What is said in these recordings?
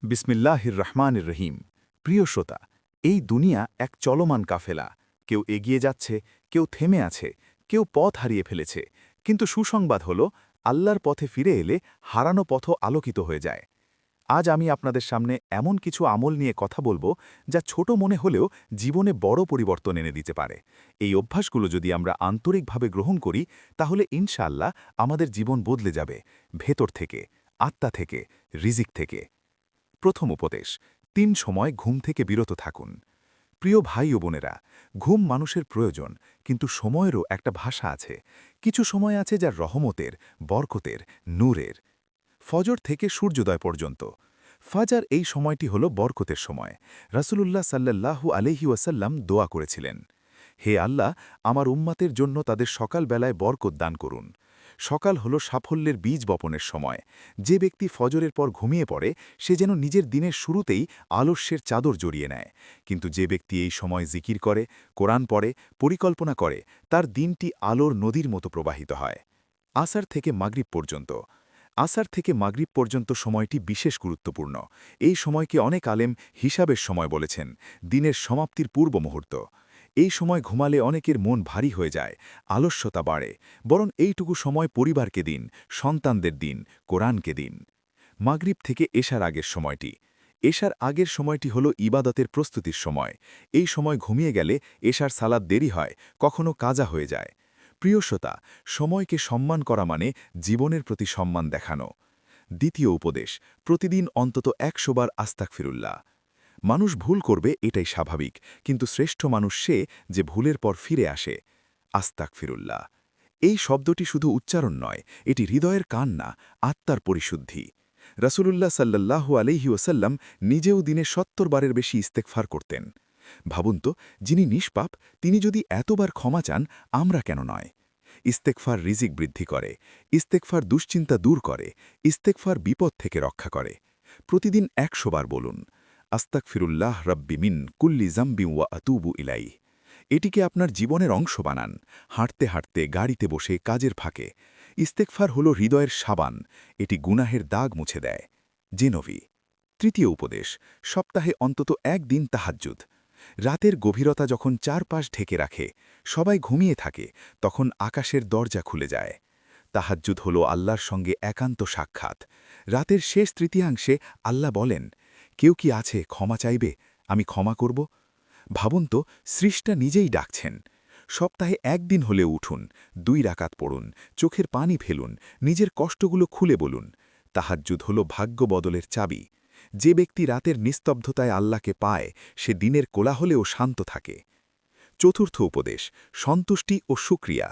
বিসমিল্লাহির রহমানির রহিম। প্রিয় শ্রোতা, এই দুনিয়া এক চলমান কাফেলা। কেউ এগিয়ে যাচ্ছে, কেউ থেমে আছে, কেউ পথ হারিয়ে ফেলেছে। কিন্তু সুসংবাদ হল, আল্লাহর পথে ফিরে এলে হারানো পথ আলোকিত হয়ে যায়। আজ আমি আপনাদের সামনে এমন কিছু আমল নিয়ে কথা বলবো, যা ছোট মনে হলেও জীবনে বড় পরিবর্তন এনে দিতে পারে। এই অভ্যাসগুলো যদি আমরা আন্তরিকভাবে গ্রহণ করি, তাহলে ইনশাআল্লাহ আমাদের জীবন বদলে যাবে, ভেতর থেকে, আত্মা থেকে, রিজিক থেকে। প্রথম উপদেশ, ৩ সময় ঘুম থেকে বিরত থাকুন। প্রিয় ভাই ও বোনেরা, ঘুম মানুষের প্রয়োজন, কিন্তু সময়েরও একটা ভাষা আছে। কিছু সময় আছে যা রহমতের, বরকতের, নূরের। ফজর থেকে সূর্যোদয় পর্যন্ত। ফাজার এই সময়টি হল বরকতের সময়। রাসূলুল্লাহ সাল্লাল্লাহু আলাইহি ওয়াসাল্লাম দোয়া করেছিলেন, হে আল্লাহ, আমার উম্মাতের জন্য তাদের সকালবেলায় বরকত দান করুন। সকাল হল সাফল্যের বীজ বপনের সময়। যে ব্যক্তি ফজরের পর ঘুমিয়ে পড়ে, সে যেন নিজের দিনের শুরুতেই আলস্যের চাদর জড়িয়ে নেয়। কিন্তু যে ব্যক্তি এই সময় জিকির করে, কোরআন পড়ে, পরিকল্পনা করে, তার দিনটি আলোর নদীর মতো প্রবাহিত হয়। আসর থেকে মাগরিব পর্যন্ত। আসর থেকে মাগরিব পর্যন্ত সময়টি বিশেষ গুরুত্বপূর্ণ। এই সময়কে অনেক আলেম হিসাবের সময় বলেছেন, দিনের সমাপ্তির পূর্ব মুহূর্ত। এই সময় ঘুমালে অনেকের মন ভারী হয়ে যায়, আলস্যতা বাড়ে। বরং এইটুকু সময় পরিবারকে দিন, সন্তানদের দিন, কোরআনকে দিন। মাগরিব থেকে এশার আগের সময়টি। এশার আগের সময়টি হল ইবাদতের প্রস্তুতির সময়। এই সময় ঘুমিয়ে গেলে এশার সালাত দেরি হয়, কখনো কাজা হয়ে যায়। প্রিয় শ্রোতা, সময়কে সম্মান করা মানে জীবনের প্রতি সম্মান দেখানো। দ্বিতীয় উপদেশ, প্রতিদিন অন্তত ১০০ বার আস্তাগফিরুল্লাহ। মানুষ ভুল করবে, এটাই স্বাভাবিক, কিন্তু শ্রেষ্ঠ মানুষ সে যে ভুলের পর ফিরে আসে। আস্তাগফিরুল্লাহ, এই শব্দটি শুধু উচ্চারণ নয়, এটি হৃদয়ের কান্না, আত্মার পরিশুদ্ধি। রাসূলুল্লাহ সাল্লাল্লাহু আলাইহি ওয়াসাল্লাম নিজেও দিনে ৭০ বারের বেশি ইস্তেগফার করতেন। ভাবুন তো, যিনি নিষ্পাপ, তিনি যদি এতবার ক্ষমা চান, আমরা কেন নয়? ইস্তেগফার রিজিক বৃদ্ধি করে, ইস্তেগফার দুশ্চিন্তা দূর করে, ইস্তেগফার বিপদ থেকে রক্ষা করে। প্রতিদিন ১০০ বার বলুন, আস্তাগফিরুল্লাহ রাব্বি মিন কুল্লি জামবি ওয়া আতুবু ইলাইহি। এটিকে আপনার জীবনের অংশ বানান, হাঁটতে হাঁটতে, গাড়িতে বসে, কাজের ফাঁকে। ইস্তেগফার হল হৃদয়ের সাবান, এটি গুনাহের দাগ মুছে দেয়। জেনভি। তৃতীয় উপদেশ, সপ্তাহে অন্তত একদিন তাহাজ্জুদ। রাতের গভীরতা যখন চারপাশ ঢেকে রাখে, সবাই ঘুমিয়ে থাকে, তখন আকাশের দরজা খুলে যায়। তাহাজ্জুদ হল আল্লাহর সঙ্গে একান্ত সাক্ষাৎ। রাতের শেষ তৃতীয়াংশে আল্লাহ বলেন, কেউ কি আছে ক্ষমা চাইবে, আমি ক্ষমা করব। ভাবুন তো, সৃষ্টা নিজেই ডাকছেন। সপ্তাহে একদিন হলে উঠুন, ২ রাকাত পড়ুন, চোখের পানি ফেলুন, নিজের কষ্টগুলো খুলে বলুন। তাহাজ্জুদ হল ভাগ্য বদলের চাবি। যে ব্যক্তি রাতের নিস্তব্ধতায় আল্লাহকে পায়, সে দিনের কোলাহলেও শান্ত থাকে। চতুর্থ উপদেশ, সন্তুষ্টি ও শুকরিয়া।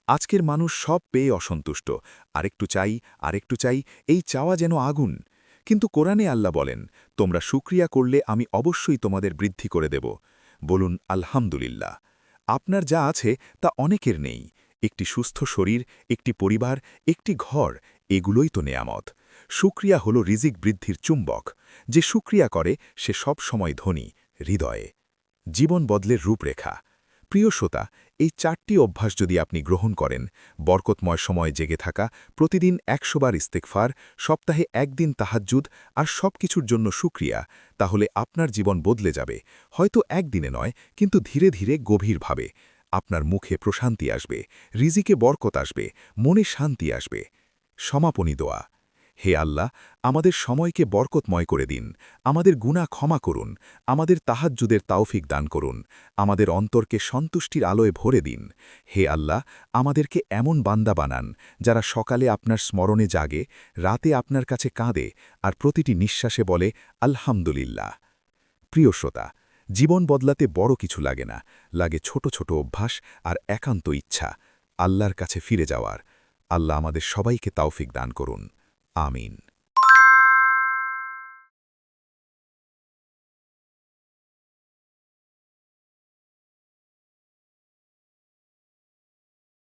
আজকের মানুষ সব পেয়ে অসন্তুষ্ট, আরেকটু চাই, আরেকটু চাই, এই চাওয়া যেন আগুন। কিন্তু কোরআনে আল্লাহ বলেন, তোমরা শুকরিয়া করলে আমি অবশ্যই তোমাদের বৃদ্ধি করে দেব। বলুন আলহামদুলিল্লাহ। আপনার যা আছে তা অনেকের নেই। একটি সুস্থ শরীর, একটি পরিবার, একটি ঘর, এগুলোই তো নেয়ামত। শুকরিয়া হল রিজিক বৃদ্ধির চুম্বক। যে শুকরিয়া করে সে সব সময় ধনী, হৃদয়ে। জীবন বদলের রূপরেখা। প্রিয় শ্রোতা, এই ৪টি অভ্যাস যদি আপনি গ্রহণ করেন, বরকতময় সময় জেগে থাকা, প্রতিদিন ১০০ বার ইস্তেগফার, সপ্তাহে একদিন তাহাজ্জুদ, আর সবকিছুর জন্য শুকরিয়া, তাহলে আপনার জীবন বদলে যাবে। হয়তো একদিনে নয়, কিন্তু ধীরে ধীরে গভীরভাবে। আপনার মুখে প্রশান্তি আসবে, রিজিকে বরকত আসবে, মনে শান্তি আসবে। সমাপনী দোয়া। হে আল্লাহ, আমাদের সময়কে বরকতময় করে দিন, আমাদের গুনাহ ক্ষমা করুন, আমাদের তাহাজ্জুদের তাওফিক দান করুন, আমাদের অন্তরকে সন্তুষ্টির আলোয় ভরে দিন। হে আল্লাহ, আমাদেরকে এমন বান্দা বানান, যারা সকালে আপনার স্মরণে জাগে, রাতে আপনার কাছে কাঁদে, আর প্রতিটি নিঃশ্বাসে বলে আলহামদুলিল্লাহ। প্রিয় শ্রোতা, জীবন বদলাতে বড় কিছু লাগে না, লাগে ছোট ছোট অভ্যাস আর একান্ত ইচ্ছা, আল্লাহর কাছে ফিরে যাওয়ার। আল্লাহ আমাদের সবাইকে তাওফিক দান করুন। আমিন।